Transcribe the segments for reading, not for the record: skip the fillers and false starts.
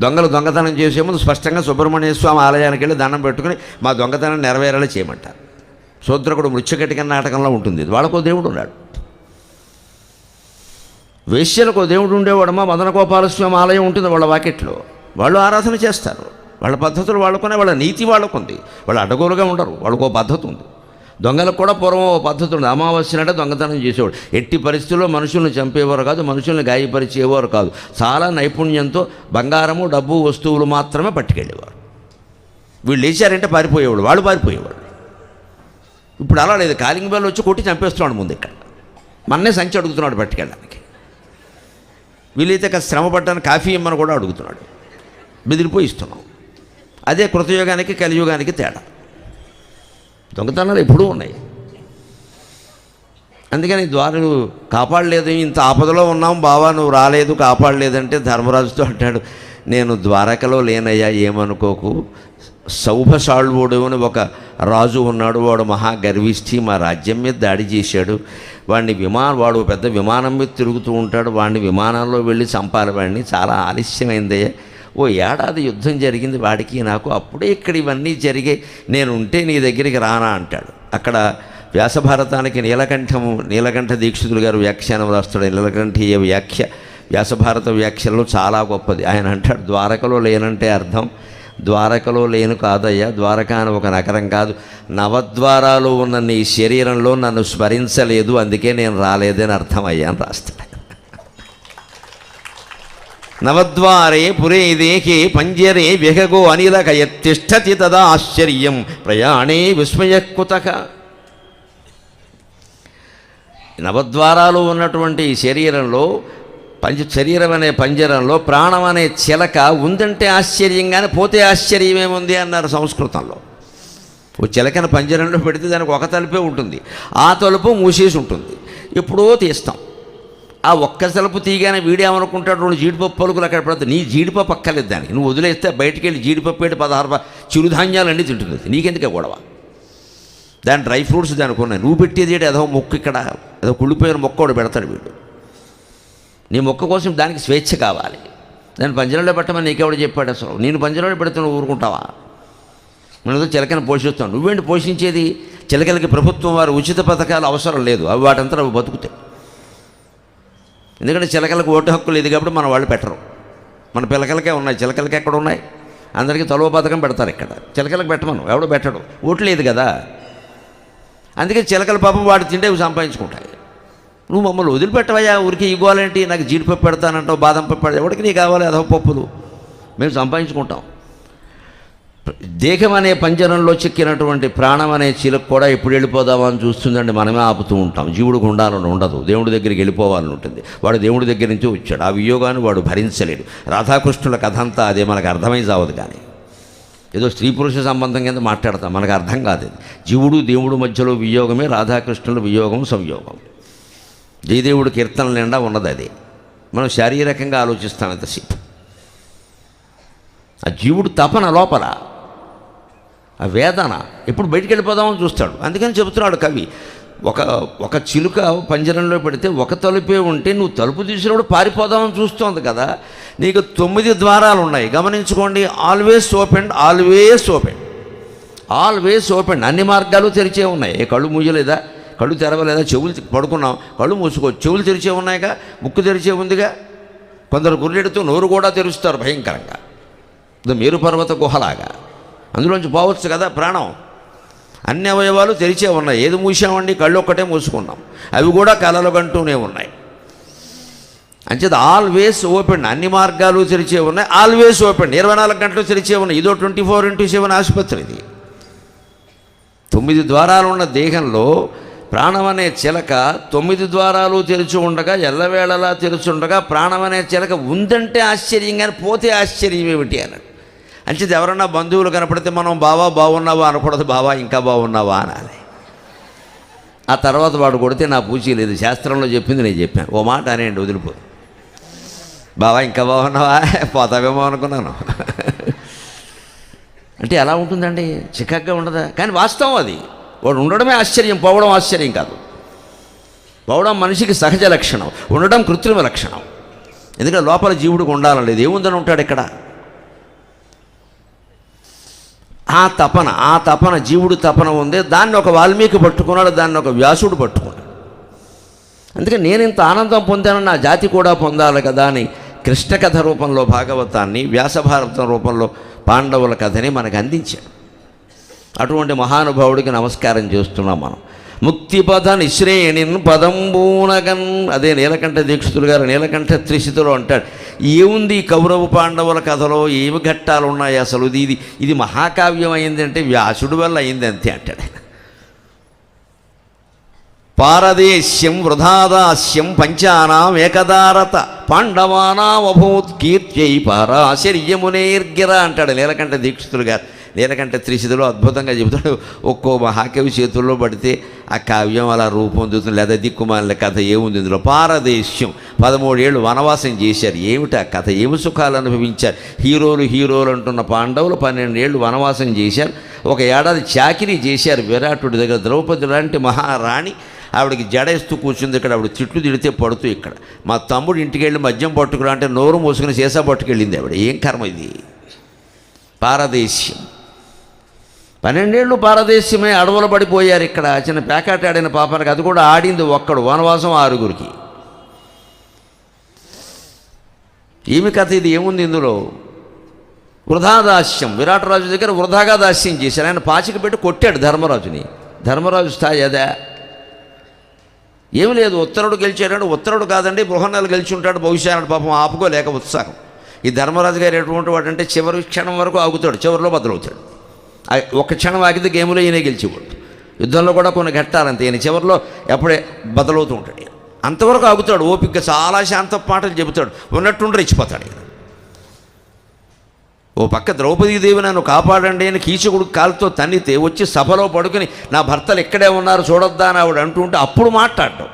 దొంగలు దొంగతనం చేసే ముందు స్పష్టంగా సుబ్రహ్మణ్య స్వామి ఆలయానికి వెళ్ళి దండం పెట్టుకుని మా దొంగతనం నెరవేరేలా చేయమంటారు. శూద్రకుడు మృత్యుకటిక నాటకంలో ఉంటుంది. వాళ్ళకో దేవుడు ఉన్నాడు. వేశ్యలకు దేవుడు ఉండేవాడమ్మా మదన గోపాలస్వామి ఆలయం ఉంటుంది వాళ్ళ వాకిట్లో. వాళ్ళు ఆరాధన చేస్తారు. వాళ్ళ పద్ధతులు వాళ్ళకునే, వాళ్ళ నీతి వాళ్ళకుంది. వాళ్ళు అడ్డగోలుగా ఉండరు. వాళ్ళకో పద్ధతి ఉంది. దొంగలకు కూడా పూర్వం ఓ పద్ధతి ఉంది. అమావాస్య అంటే దొంగతనం చేసేవాడు. ఎట్టి పరిస్థితుల్లో మనుషుల్ని చంపేవారు కాదు, మనుషుల్ని గాయపరిచేవారు కాదు. చాలా నైపుణ్యంతో బంగారము డబ్బు వస్తువులు మాత్రమే పట్టుకెళ్ళేవారు. వీళ్ళు లేచారంటే పారిపోయేవాడు, వాళ్ళు పారిపోయేవాడు. ఇప్పుడు అలా లేదు. కాలింగ్ బెల్ వచ్చి కొట్టి చంపేస్తున్నాడు ముందు. ఇక్కడ మన్నే సంచి అడుగుతున్నాడు పట్టుకెళ్ళడానికి. వీలైతే శ్రమ పడ్డానికి కాఫీ ఇమ్మని కూడా అడుగుతున్నాడు. బెదిరిపోయి ఇస్తున్నాం. అదే కృతయుగానికి కలియుగానికి తేడా. దొంగతనాలు ఎప్పుడూ ఉన్నాయి. అందుకని ద్వారాలు కాపాడలేదు. ఇంత ఆపదలో ఉన్నాం బావా, నువ్వు రాలేదు కాపాడలేదంటే ధర్మరాజుతో అంటాడు, నేను ద్వారకలో లేనయ్యా, ఏమనుకోకు. సౌభసాళువుడు అని ఒక రాజు ఉన్నాడు. వాడు మహాగర్విష్ఠి, మా రాజ్యం మీద దాడి చేశాడు. వాడు పెద్ద విమానం మీద తిరుగుతూ ఉంటాడు. వాడిని విమానంలో వెళ్ళి చంపాలి. వాడిని చాలా ఆలస్యమైందయ్యా. ఓ ఏడాది యుద్ధం జరిగింది వాడికి నాకు. అప్పుడే ఇక్కడ ఇవన్నీ జరిగాయి. నేను ఉంటే నీ దగ్గరికి రానా అంటాడు. అక్కడ వ్యాసభారతానికి నీలకంఠ దీక్షితులు గారు వ్యాఖ్యానం రాస్తాడు. నీలకంఠీయ వ్యాఖ్య వ్యాసభారత వ్యాఖ్యలో చాలా గొప్పది. ఆయన అంటాడు, ద్వారకలో లేనంటే అర్థం ద్వారకలో లేను కాదయ్యా, ద్వారక అని ఒక నగరం కాదు, నవద్వారాలు ఉన్న నీ శరీరంలో నన్ను స్మరించలేదు, అందుకే నేను రాలేదని అర్థమయ్యా అని రాస్తాడు. నవద్వారే పురే దేహే పంజరే విహగో అనిలక యత్తిష్టతి తదా ఆశ్చర్యం ప్రయాణే విస్మయకుతక. నవద్వారాలు ఉన్నటువంటి శరీరంలో శరీరం అనే పంజరంలో ప్రాణం అనే చిలక ఉందంటే ఆశ్చర్యంగానే పోతే ఆశ్చర్యమేముంది అన్నారు సంస్కృతంలో. ఓ చిలకన పంజరంలో పెడితే దానికి ఒక తలుపే ఉంటుంది, ఆ తలుపు మూసేసి ఉంటుంది. ఎప్పుడో తీస్తాం. ఆ ఒక్క తలుపు తీగానే వీడేమనుకుంటాడు, 2 జీడిపప్పు పలుకులు అక్కడ పడుతుంది. నీ జీడిపప్పు అక్కర్లేదు దానికి. నువ్వు వదిలేస్తే బయటికి వెళ్ళి జీడిపప్పు పెట్టి 16 చిరుధాన్యాలన్నీ తింటుంది. నీకెందుకే గొడవ? దాని డ్రై ఫ్రూట్స్ దానికి ఉన్నాయి. నువ్వు పెట్టేది ఏదో మొక్క, ఇక్కడ ఏదో కుళ్ళిపోయిన మొక్క ఒకటి పెడతాడు వీడు. నీ మొక్క కోసం దానికి స్వేచ్ఛ కావాలి. దాన్ని పంజరంలో పెట్టమని నీకెవడు చెప్పాడు? అసలు నేను పంజరంలో పెడితే నువ్వు ఊరుకుంటావా? మనతో చిలకను పోషిస్తాను. నువ్వేంటి పోషించేది? చిలకలకి ప్రభుత్వం వారు ఉచిత పథకాలు అవసరం లేదు. అవి వాటంతా అవి బతుకుతాయి. ఎందుకంటే చిలకలకు ఓటు హక్కు లేదు కాబట్టి మన వాళ్ళు పెట్టరు. మన పిల్లకలకే ఉన్నాయి, చిలకలకి ఎక్కడ ఉన్నాయి? అందరికీ తలువ పథకం పెడతారు. ఇక్కడ చిలకలకు పెట్టమను, ఎవడు పెట్టడు, ఓటు లేదు కదా. అందుకే చిలకల పాపం వాడు తింటే అవి సంపాదించుకుంటాయి. నువ్వు మమ్మల్ని వదిలిపెట్టవయ్యా, ఊరికి ఇవ్వాలంటే నాకు జీడిపప్పు పెడతానంటావు, బాదం పప్పు పెడతా, ఎవరికి నీకు కావాలి అదవ పప్పులు, మేము సంపాదించుకుంటాం. దేహం అనే పంజరంలో చిక్కినటువంటి ప్రాణం అనే చిలుక కూడా ఎప్పుడు వెళ్ళిపోదామని చూస్తుందండి. మనమే ఆపుతూ ఉంటాం. జీవుడికి ఉండాలని ఉండదు, దేవుడి దగ్గరికి వెళ్ళిపోవాలని ఉంటుంది. వాడు దేవుడి దగ్గర నుంచి వచ్చాడు. ఆ వియోగాన్ని వాడు భరించలేడు. రాధాకృష్ణుల కథ అంతా అదే. మనకు అర్థమై చావదు. కానీ ఏదో స్త్రీ పురుష సంబంధం కింద మాట్లాడతాం, మనకు అర్థం కాదు. జీవుడు దేవుడు మధ్యలో వియోగమే రాధాకృష్ణుల వియోగం, సంయోగం. జయదేవుడి కీర్తనల నిండా ఉన్నది అది. మనం శారీరకంగా ఆలోచిస్తాం ఎంతసేపు. ఆ జీవుడు తపన లోపల, ఆ వేదన ఎప్పుడు బయటికి వెళ్ళిపోదామని చూస్తాడు. అందుకని చెబుతున్నాడు కవి, ఒక చిలుక పంజరంలో పెడితే ఒక తలుపే ఉంటే నువ్వు తలుపు తీసినప్పుడు పారిపోదామని చూస్తోంది కదా. నీకు 9 ద్వారాలు ఉన్నాయి, గమనించుకోండి. Always open, always open, always open. అన్ని మార్గాలు తెరిచే ఉన్నాయి. కళ్ళు మూయలేదా? కళ్ళు తెరవలేదా? చెవులు పడుకున్నాం, కళ్ళు మూసుకో. చెవులు తెరిచే ఉన్నాయిగా, ముక్కు తెరిచే ఉందిగా. కొందరు గుర్రెడుతూ నోరు కూడా తెరుస్తారు భయంకరంగా, మేరు పర్వత గుహలాగా. అందులోంచి పోవచ్చు కదా ప్రాణం. అన్ని అవయవాలు తెరిచే ఉన్నాయి. ఏది మూసామండి? కళ్ళు ఒక్కటే మూసుకున్నాం, అవి కూడా కలలు కంటూనే ఉన్నాయి. అంచేత ఆల్వేస్ ఓపెన్, అన్ని మార్గాలు తెరిచే ఉన్నాయి. ఆల్వేస్ ఓపెన్, 24 గంటలు తెరిచే ఉన్నాయి. ఇదో 24x7 ఆసుపత్రి ఇది. 9 ద్వారాలు ఉన్న దేహంలో ప్రాణం అనే చిలక 9 ద్వారాలు తెరిచి ఉండగా, ఎల్లవేళలా తెరుచుండగా ప్రాణం అనే చిలక ఉందంటే ఆశ్చర్యం, కానీ పోతే ఆశ్చర్యం ఏమిటి అన్నాడు. అంచేది ఎవరన్నా బంధువులు కనపడితే మనం బావా బాగున్నావా అనకూడదు, బావా ఇంకా బాగున్నావా అనాలి. ఆ తర్వాత వాడు కొడితే నా పూచీ లేదు, శాస్త్రంలో చెప్పింది నేను చెప్పాను. ఓ మాట అనేయండి, వదిలిపో. బావా ఇంకా బాగున్నావా, పోతావేమో అనుకున్నాను అంటే ఎలా ఉంటుందండి? చిక్కగా ఉండదా? కానీ వాస్తవం అది. వాడు ఉండడమే ఆశ్చర్యం, పోవడం ఆశ్చర్యం కాదు. పోవడం మనిషికి సహజ లక్షణం, ఉండడం కృత్రిమ లక్షణం. ఎందుకంటే లోపల జీవుడికి ఉండాలని లేదు. ఏముందని ఉంటాడు ఇక్కడ? ఆ తపన జీవుడు తపన ఉంది. దాన్ని ఒక వాల్మీకి పట్టుకున్నాడు, దాన్ని ఒక వ్యాసుడు పట్టుకున్నాడు. అందుకే నేను ఇంత ఆనందం పొందాను, నా జాతి కూడా పొందాలి కదా అని కృష్ణ కథ రూపంలో భాగవతాన్ని, వ్యాసభారతం రూపంలో పాండవుల కథని మనకు అందించాడు. అటువంటి మహానుభావుడికి నమస్కారం చేస్తున్నాం మనం. ముక్తిపథ నిశ్రేణిన్ పదంబూనగన్, అదే నీలకంఠ దీక్షితులు గారు నీలకంఠ త్రిశితులు అంటాడు. ఏముంది కౌరవ పాండవుల కథలో, ఏమి ఘట్టాలు ఉన్నాయి అసలు, ఇది మహాకావ్యం అయింది అంటే వ్యాసుడి వల్ల అయింది అంతే అంటాడు ఆయన. పారదేశ్యం వృధాదాస్యం పంచానాం ఏకదారత పాండవానామభూత్ కీర్త్యై పారాశర్యమునేర్గిర అంటాడు నీలకంఠ దీక్షితులు గారు. నీలకంఠ త్రిశితులు అద్భుతంగా చెబుతాడు. ఒక్కో మహాకవి చేతుల్లో పడితే ఆ కావ్యం అలా రూపొందుతుంది. లేదా దిక్కుమాలిన కథ ఏముంది ఇందులో. పారదేశ్యం 13 ఏళ్ళు వనవాసం చేశారు. ఏమిటి ఆ కథ, ఏమి సుఖాలు అనుభవించారు. హీరోలు అంటున్న పాండవులు 12 ఏళ్ళు వనవాసం చేశారు. 1 ఏడాది చాకిరీ చేశారు విరాటుడి దగ్గర. ద్రౌపది లాంటి మహారాణి ఆవిడకి జడేస్తూ కూర్చుంది ఇక్కడ. ఆవిడ తిట్లు తిడితే పడుతూ ఇక్కడ. మా తమ్ముడు ఇంటికి వెళ్ళి మద్యం పట్టుకురా అంటే నోరు మూసుకుని సీసా పట్టుకెళ్ళింది ఆవిడ. ఏం కర్మ ఇది. పారదేశ్యం 12 ఏళ్ళు పారదేశ్యమే. అడవులు పడిపోయారు ఇక్కడ. చిన్న ప్యాకెట్ ఆడిన పాపానికి అది కూడా ఆడింది ఒక్కడు. వనవాసం 6గురికి. ఏమి కథ ఇది, ఏముంది ఇందులో. వృధాదాస్యం, విరాటరాజు దగ్గర వృధాగా దాస్యం చేశారు. ఆయన పాచిక పెట్టి కొట్టాడు ధర్మరాజుని. ధర్మరాజు స్థాయి అదా? ఏమి లేదు, ఉత్తరుడు గెలిచాడు. ఉత్తరుడు కాదండి, బృహన్నలు గెలిచి ఉంటాడు బహుశా అన్నాడు. పాపం ఆపుకోలేక ఉత్సాహం. ఈ ధర్మరాజు గారు ఎటువంటి వాడు అంటే చివరి క్షణం వరకు ఆగుతాడు, చివరిలో బదులవుతాడు. ఒక క్షణం ఆగితే గేములో ఈయనే గెలిచేవాడు. యుద్ధంలో కూడా కొన్ని ఘట్టాలంతే. ఈయన చివరిలో ఎప్పుడే బదులవుతూ ఉంటాడు. అంతవరకు ఆగుతాడు ఓపిక, చాలా శాంత మాటలు చెబుతాడు. ఉన్నట్టుండి రెచ్చిపోతాడు. ఓ పక్క ద్రౌపదీదేవి నన్ను కాపాడండి అని కీచకుడు కాలుతో తన్నితే వచ్చి సభలో పడుకుని నా భర్తలు ఇక్కడే ఉన్నారు చూడొద్దా అని ఆవిడ అంటుంటే అప్పుడు మాట్లాడటం.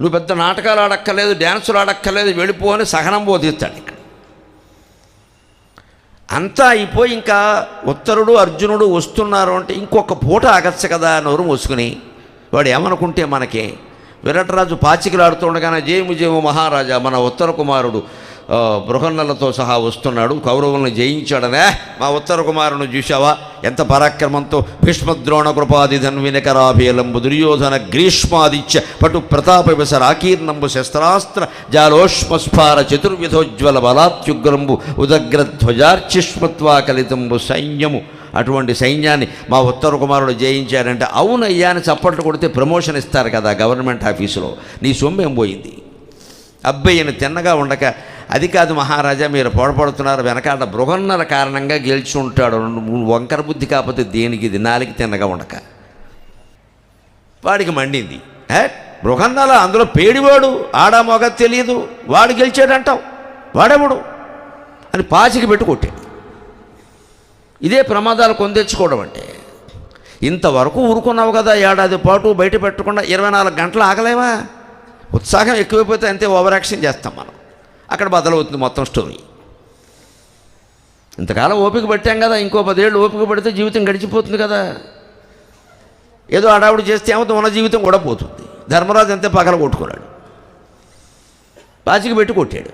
నువ్వు పెద్ద నాటకాలు ఆడక్కర్లేదు, డ్యాన్సులు ఆడక్కర్లేదు, వెళ్ళిపో అని సహనం బోధిస్తాడు. ఇక్కడ అంతా అయిపోయి ఇంకా ఉత్తరుడు అర్జునుడు వస్తున్నారు అంటే ఇంకొక పూట ఆగచ్చు కదా నోరు మూసుకుని. వాడు ఏమనుకుంటే మనకే. విరాటరాజు పాచికలాడుతుండగానే జయము మహారాజా, మన ఉత్తర కుమారుడు బృహన్నలతో సహా వస్తున్నాడు, కౌరవులను జయించాడనే. మా ఉత్తర కుమారుని చూశావా ఎంత పరాక్రమంతో. భీష్మద్రోణ కృపాదిధన్ వినకరాభేలంబు దుర్యోధన గ్రీష్మాదిత్య పటు ప్రతాప విసరాకీర్ణంబు శస్త్రాస్త్ర జాలోష్మస్ఫార చతుర్విధోజ్వల బలాత్యుగ్రంబు ఉదగ్రధ్వజార్చిష్మత్వా కలితంబు సైన్యము. అటువంటి సైన్యాన్ని మా ఉత్తర కుమారుడు జయించాడంటే అవునయ్యా అని చప్పట్లు కొడితే ప్రమోషన్ ఇస్తారు కదా గవర్నమెంట్ ఆఫీసులో. నీ సొమ్మేం పోయింది. అబ్బాయిని తిన్నగా ఉండక, అది కాదు మహారాజా మీరు పొడపడుతున్నారు, వెనకాల బృహన్నల కారణంగా గెలిచి ఉంటాడు. వంకర బుద్ధి కాకపోతే దేనికి ఇది, నాలికి తిన్నగా ఉండక. వాడికి మండింది. బృహన్నల అందులో పేడివాడు, ఆడా మొగ తెలియదు, వాడు గెలిచాడంటావు, వాడెవడు అని పాచికి పెట్టి కొట్టాడు. ఇదే ప్రమాదాలు కొందెచ్చుకోవడం అంటే. ఇంతవరకు ఊరుకున్నావు కదా ఏడాది పాటు, బయట పెట్టకుండా 24 గంటలు ఆగలేవా? ఉత్సాహం ఎక్కువైపోతే అంతే ఓవర్ యాక్షన్ చేస్తాం మనం. అక్కడ బదలవుతుంది మొత్తం స్టోరీ. ఇంతకాలం ఓపిక పట్టాం కదా, ఇంకో 10 ఏళ్ళు ఓపిక పడితే జీవితం గడిచిపోతుంది కదా. ఏదో అడావుడు చేస్తే ఏమవుతుంది, ఉన్న జీవితం కూడా పోతుంది. ధర్మరాజు అంతే పగల కొట్టుకున్నాడు, పాచికి పెట్టి కొట్టాడు,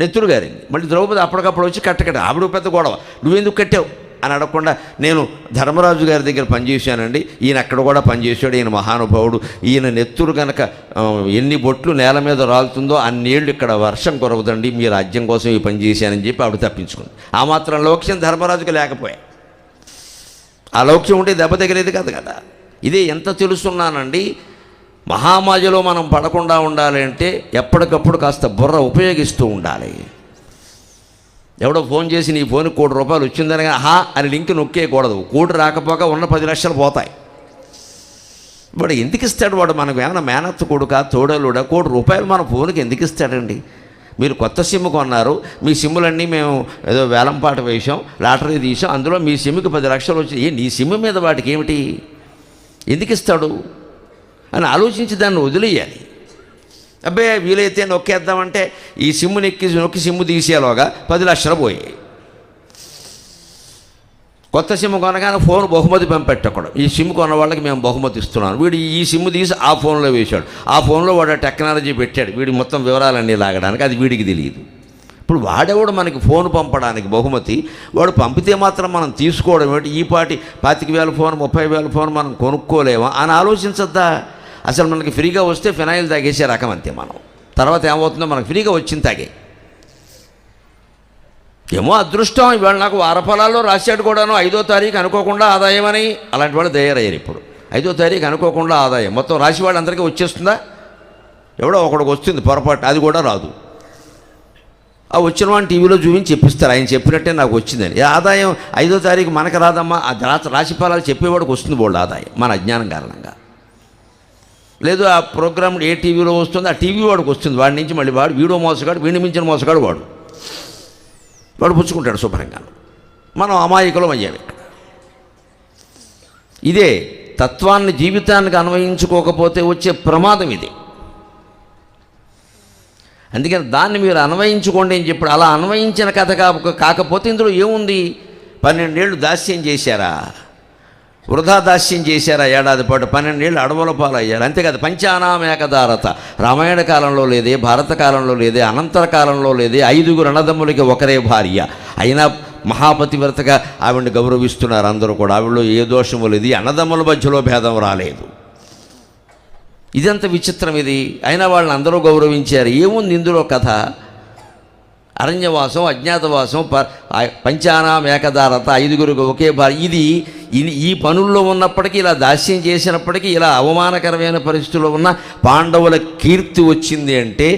నెత్తురు గారింది. మళ్ళీ ద్రౌపది అప్పటికప్పుడు వచ్చి కట్టకట్ట. ఆవిడ పెద్ద గొడవ, నువ్వెందుకు కట్టావు అని అడగకుండా, నేను ధర్మరాజు గారి దగ్గర పనిచేశానండి, ఈయన అక్కడ కూడా పనిచేశాడు, ఈయన మహానుభావుడు, ఈయన నెత్తురు కనుక ఎన్ని బొట్లు నేల మీద రాలుతుందో అన్నేళ్ళు ఇక్కడ వర్షం కురవదండి, మీ రాజ్యం కోసం ఈ పని చేశానని చెప్పి ఆవిడ తప్పించుకుంది. ఆ మాత్రం లౌక్యం ధర్మరాజుకి లేకపోయా. ఆ లౌక్యం ఉంటే దెబ్బ తగిలేది కాదు కదా. ఇదే ఎంత తెలుసున్నానండి. మహామాయలో మనం పడకుండా ఉండాలి అంటే ఎప్పటికప్పుడు కాస్త బుర్ర ఉపయోగిస్తూ ఉండాలి. ఎవడో ఫోన్ చేసి నీ ఫోన్ ₹1 వచ్చిందని హా అని లింక్ నొక్కేయకూడదు. కోటి రాకపోక ఉన్న 10 లక్షలు పోతాయి. వాడు ఎందుకు ఇస్తాడు? వాడు మనకు ఏమైనా మేనత్త కొడుకా, తోడలుడా? ₹1 మన ఫోన్కి ఎందుకు ఇస్తాడండి? మీరు కొత్త సిమ్ కొన్నారు, మీ సిమ్ములన్నీ మేము ఏదో వేలంపాట వేసాం, లాటరీ తీసాం, అందులో మీ సిమ్కి 10 లక్షలు వచ్చి నీ సిమ్ మీద వాటికి ఏమిటి, ఎందుకు ఇస్తాడు అని ఆలోచించి దాన్ని వదిలేయాలి. అబ్బాయి వీలైతే నొక్కేద్దామంటే ఈ సిమ్ము నొక్కి సిమ్ము తీసేలోగా 10 లక్షలు పోయాయి. కొత్త సిమ్ కొనగానే ఫోన్ బహుమతి పంపెట్టకూడదు. ఈ సిమ్ కొన్న వాళ్ళకి మేము బహుమతి ఇస్తున్నాను. వీడు ఈ సిమ్ తీసి ఆ ఫోన్లో వేశాడు, ఆ ఫోన్లో వాడు టెక్నాలజీ పెట్టాడు, వీడి మొత్తం వివరాలన్నీ లాగడానికి. అది వీడికి తెలియదు. ఇప్పుడు వాడేవాడు మనకి ఫోన్ పంపడానికి బహుమతి, వాడు పంపితే మాత్రం మనం తీసుకోవడం ఏమిటి? ఈ పాటి 25,000 ఫోన్ 30,000 ఫోన్ మనం కొనుక్కోలేమా అని ఆలోచించద్దా? అసలు మనకి ఫ్రీగా వస్తే ఫినాయిల్ తాగేసే రకం అంతే మనం. తర్వాత ఏమవుతుందో మనకు ఫ్రీగా వచ్చింది తాగే. ఏమో అదృష్టం, ఇవాళ నాకు వారఫలాల్లో రాశాడు కూడాను 5వ తారీఖు అనుకోకుండా ఆదాయమని. అలాంటి వాళ్ళు తయారయ్యారు ఇప్పుడు. 5వ తారీఖు అనుకోకుండా ఆదాయం మొత్తం రాసి వాళ్ళందరికీ వచ్చేస్తుందా? ఎవడో ఒకడికి వస్తుంది పొరపాటు, అది కూడా రాదు. ఆ వచ్చిన వాడిని టీవీలో చూపించి చెప్పిస్తారు, ఆయన చెప్పినట్టే నాకు వచ్చిందని. ఆదాయం 5వ తారీఖు మనకు రాదమ్మా, ఆ రాశి ఫలాలు చెప్పేవాడికి వస్తుంది బోల్డ్ ఆదాయం మన అజ్ఞానం కారణంగా. లేదు ఆ ప్రోగ్రామ్ ఏ టీవీలో వస్తుంది ఆ టీవీ వాడికి వస్తుంది, వాడి నుంచి మళ్ళీ వాడు వీడో మోసగాడు, వీడిని మించిన మోసగాడు వాడు పుచ్చుకుంటాడు శుభ్రంగా. మనం అమాయకులం అయ్యాము ఇక్కడ. ఇదే తత్వాన్ని జీవితానికి అన్వయించుకోకపోతే వచ్చే ప్రమాదం ఇది. అందుకని దాన్ని మీరు అన్వయించుకోండి అని చెప్పాడు. అలా అన్వయించిన కథ కాకపోతే ఇందులో ఏముంది? 12 ఏళ్ళు దాస్యం చేశారా, వృధా దాస్యం చేశారా? ఏడాది పాటు 12 ఏళ్ళు అడవుల పాలయ్యారు, అంతేకాదు. పంచానాం ఏకదారత రామాయణ కాలంలో లేదే, భారత కాలంలో లేదే, అనంతర కాలంలో లేదే. 5 అన్నదమ్ములకి ఒకరే భార్య అయినా మహాపతివ్రతగా ఆవిడని గౌరవిస్తున్నారు అందరూ కూడా. ఆవిడలో ఏ దోషము లేదు, అన్నదమ్ముల మధ్యలో భేదం రాలేదు. ఇదంత విచిత్రం ఇది. అయినా వాళ్ళని అందరూ గౌరవించారు. ఏముంది ఇందులో కథ? అరణ్యవాసం, అజ్ఞాతవాసం, పంచానాం ఏకదారత, 5 ఒకే భార్య. ఇది ఈ పనుల్లో ఉన్నప్పటికీ, ఇలా దాస్యం చేసినప్పటికీ, ఇలా అవమానకరమైన పరిస్థితుల్లో ఉన్న పాండవుల కీర్తి వచ్చింది అంటే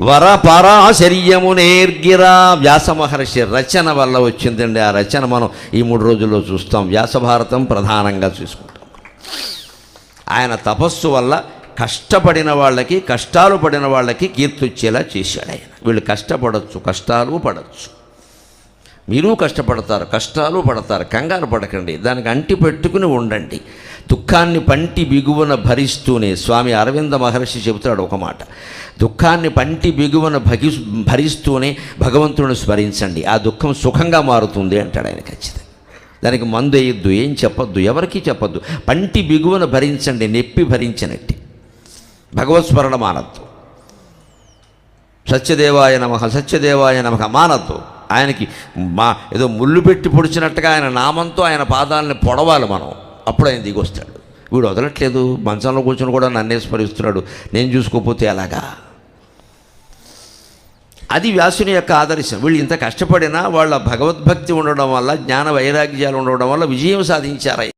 వరపరాశర్యము నేర్గిరా వ్యాస మహర్షి రచన వల్ల వచ్చిందండి. ఆ రచన మనం ఈ 3 రోజుల్లో చూస్తాం. వ్యాసభారతం ప్రధానంగా చూసుకుంటాం. ఆయన తపస్సు వల్ల కష్టపడిన వాళ్ళకి, కష్టాలు పడిన వాళ్ళకి కీర్తి వచ్చేలా చేశాడు ఆయన. వీళ్ళు కష్టపడవచ్చు, కష్టాలు పడవచ్చు. మీరు కష్టపడతారు, కష్టాలు పడతారు, కంగారు పడకండి. దానికి అంటి పెట్టుకుని ఉండండి. దుఃఖాన్ని పంటి బిగువన భరిస్తూనే, స్వామి అరవింద మహర్షి చెబుతాడు ఒక మాట, దుఃఖాన్ని పంటి బిగువన భరిస్తూనే భగవంతుని స్మరించండి, ఆ దుఃఖం సుఖంగా మారుతుంది అంటాడు ఆయన. ఖచ్చితంగా దానికి మందు వేయొద్దు, ఏం చెప్పొద్దు, ఎవరికీ చెప్పొద్దు. పంటి బిగువన భరించండి, నెప్పి భరించనట్టి. భగవత్స్మరణ మానద్దు. సత్యదేవాయ నమః, సత్యదేవాయ నమః మానద్దు. ఆయనకి ఏదో ముళ్ళు పెట్టి పొడిచినట్టుగా ఆయన నామంతో ఆయన పాదాలని పొడవాలి మనం. అప్పుడు ఆయన దిగొస్తాడు. వీడు వదలట్లేదు, మంచంలో కూర్చొని కూడా నన్నే స్మరిస్తున్నాడు, నేను చూసుకోకపోతే ఎలాగా? అది వ్యాసుని యొక్క ఆదర్శం. వీళ్ళు ఇంత కష్టపడినా వాళ్ళ భగవద్భక్తి ఉండడం వల్ల, జ్ఞాన వైరాగ్యాలు ఉండడం వల్ల విజయం సాధించారు.